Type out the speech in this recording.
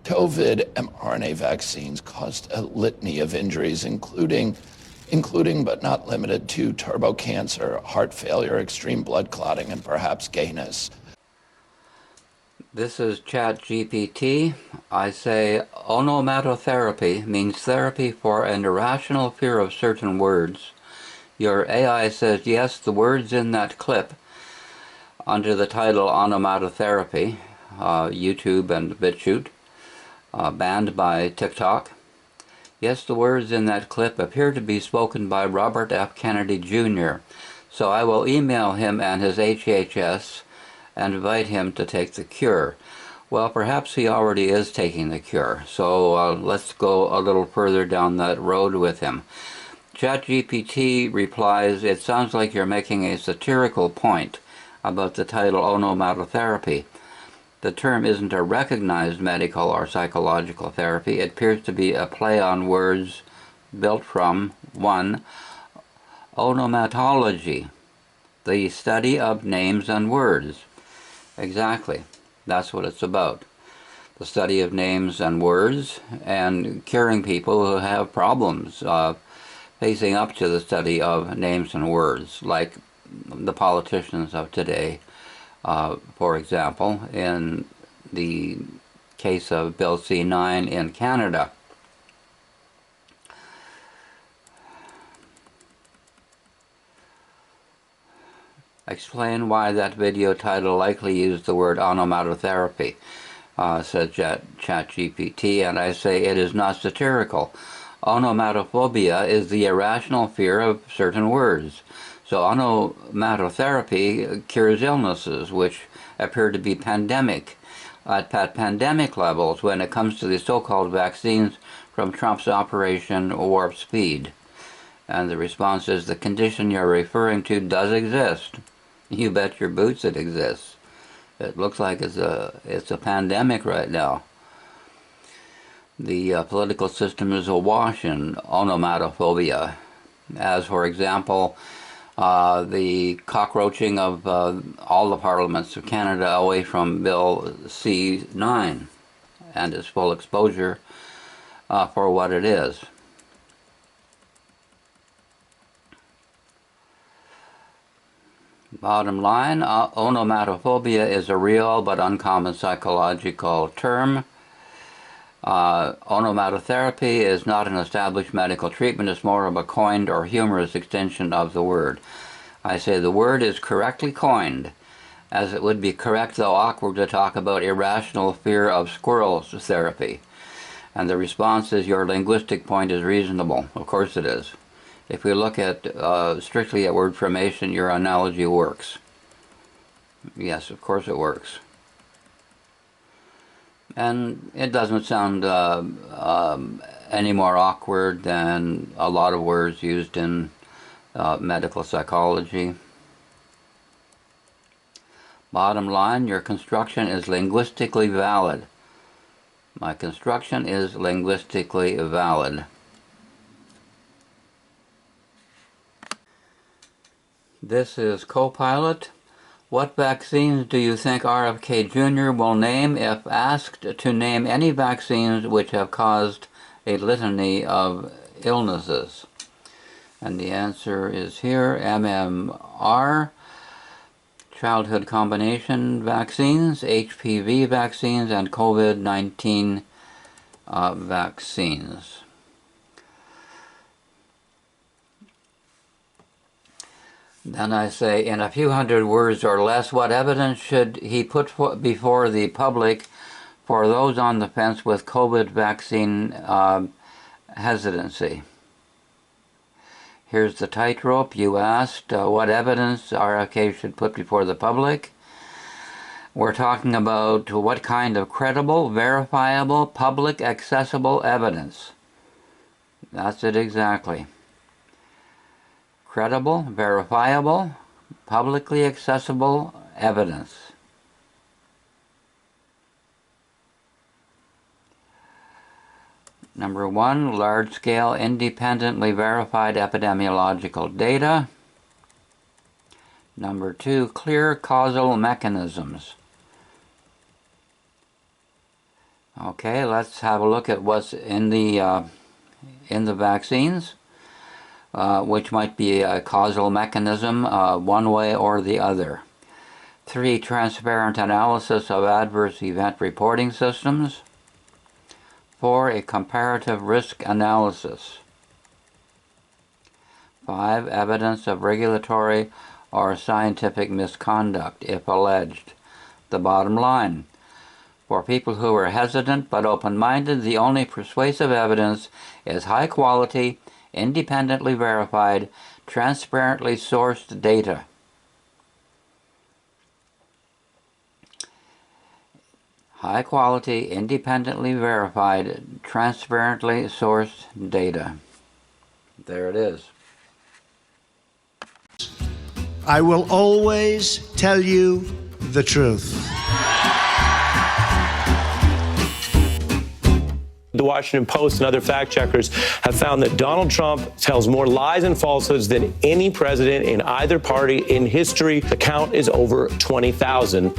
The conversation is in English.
COVID mRNA vaccines caused a litany of injuries, including but not limited to turbo cancer, heart failure, extreme blood clotting, and perhaps gayness. This is ChatGPT. I say onomatotherapy means therapy for an irrational fear of certain words. Your AI says yes, the words in that clip under the title Onomatotherapy, YouTube and BitChute, banned by TikTok. Yes, the words in that clip appear to be spoken by Robert F. Kennedy Jr., so I will email him and his HHS and invite him to take the cure. Well, perhaps he already is taking the cure, so let's go a little further down that road with him. ChatGPT replies, "It sounds like you're making a satirical point about the title onomatotherapy. The term isn't a recognized medical or psychological therapy. It appears to be a play on words built from 1. Onomatology, the study of names and words." Exactly. That's what it's about. The study of names and words and curing people who have problems facing up to the study of names and words, like the politicians of today. For example, in the case of Bill C-9 in Canada. Explain why that video title likely used the word onomatotherapy, says ChatGPT, and I say it is not satirical. Onomatophobia is the irrational fear of certain words. So onomatotherapy cures illnesses which appear to be pandemic, at pandemic levels when it comes to the so-called vaccines from Trump's Operation Warp Speed. And the response is, the condition you're referring to does exist. You bet your boots it exists. It looks like it's a pandemic right now. The political system is awash in onomatophobia, as for example, the cockroaching of all the parliaments of Canada away from Bill C-9 and its full exposure for what it is. Bottom line, onomatophobia is a real but uncommon psychological term. Onomatotherapy is not an established medical treatment, it's more of a coined or humorous extension of the word. I say the word is correctly coined, as it would be correct though awkward to talk about irrational fear of squirrels therapy. And the response is, your linguistic point is reasonable. Of course it is. If we look at strictly at word formation, your analogy works. Yes, of course it works. And it doesn't sound any more awkward than a lot of words used in medical psychology. Bottom line, your construction is linguistically valid. My construction is linguistically valid. This is Copilot. What vaccines do you think RFK Jr will name if asked to name any vaccines which have caused a litany of illnesses? And the answer is here, MMR, childhood combination vaccines, HPV vaccines, and COVID-19 vaccines. Then I say, in a few hundred words or less, what evidence should he put before the public for those on the fence with COVID vaccine hesitancy? Here's the tightrope. You asked what evidence RFK should put before the public. We're talking about what kind of credible, verifiable, public, accessible evidence. That's it exactly. Credible, verifiable, publicly accessible evidence. Number 1, large-scale, independently verified epidemiological data. Number 2, clear causal mechanisms. Okay, let's have a look at what's in the vaccines, which might be a causal mechanism one way or the other. 3. Transparent analysis of adverse event reporting systems. 4. A comparative risk analysis. 5. Evidence of regulatory or scientific misconduct, if alleged. The bottom line: for people who are hesitant but open-minded, the only persuasive evidence is high-quality, independently verified, transparently sourced data. High-quality, independently verified, transparently sourced data. There it is. I will always tell you the truth. The Washington Post and other fact checkers have found that Donald Trump tells more lies and falsehoods than any president in either party in history. The count is over 20,000.